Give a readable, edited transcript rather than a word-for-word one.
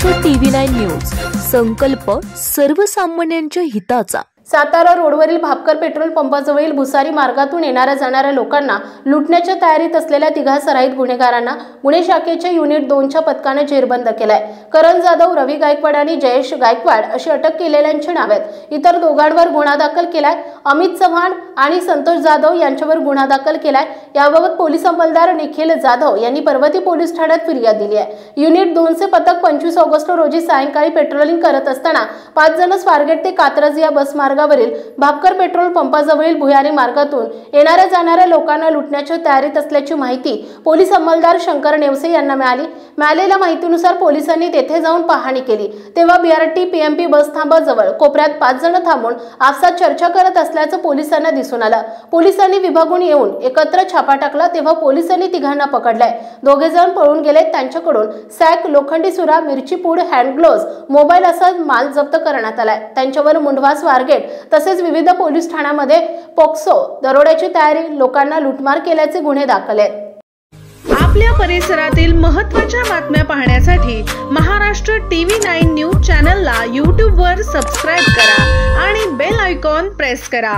Maharashtra TV9 news, संकल्प सर्वसामान्यांच्या हिताचा। सातारा रोडवरील भापकर पेट्रोल पंपाजवळील भुसारी मार्गातून येणाऱ्या जाणाऱ्या लोकांना लुटण्याच्या तयारीत असलेल्या तिघा सराईत गुन्हेगारांना पुणे शाखेच्या युनिट 2च्या पथकाने जेरबंद केलाय। करण जाधव, रवी गायकवाड आणि जयेश गायकवाड अशी अटक केलेल्यांची नावे आहेत। इतर दोघांवर गुन्हा दाखल केलाय। अमित चव्हाण आणि संतोष जाधव यांच्यावर गुन्हा दाखल केलाय। याबाबत पोलीस अंमलदार निखिल जाधव यांनी पर्वती पोलीस ठाण्यात फिर्याद दिली आहे। युनिट 2चे पथक 25 ऑगस्ट रोजी सायंकाळी पेट्रोलिंग करत असताना 5 जण स्वारगेट ते कात्रज या बस मार्गावरील भापकर पेट्रोल पंपाजवळील भुयारी मार्गातून येणाऱ्या जाणाऱ्या लोकांना लुटण्याच्या तयारीत असल्याची माहिती पोलीस अंमलदार शंकर नेवसे यांना मिळाली। मिळालेल्या माहितीनुसार पोलिसांनी तेथे जाऊन पाहणी केली तेव्हा BRT PMP बस थांबाजवळ कोपऱ्यात 5 जण थांबून आपसात चर्चा करत असल्याचं पोलिसांना दिसून आलं। पोलिसांनी विभागून येऊन एकत्र छापा टाकला तेव्हा पोलिसांनी तिघांना पकडलंय। दोघे जण पळून गेले। त्यांच्याकडून सॅक, लोखंडी सुरा, मिरची पूड, हँड ग्लोव्ज, मोबाईल असा माल जप्त करण्यात आलाय। त्यांच्यावर मुंढवा, स्वारगेट तसेच विविध पोलीस ठाण्यामध्ये पोक्सो, दरोड्याची तयारी, लोकांना लुटमार केल्याचे गुन्हे दाखल आहेत। आपल्या परिसरातील महत्त्वाच्या बातम्या पाहण्यासाठी महाराष्ट्र TV9 न्यूज चॅनलला YouTube वर सबस्क्राइब करा आणि बेल आयकॉन प्रेस करा।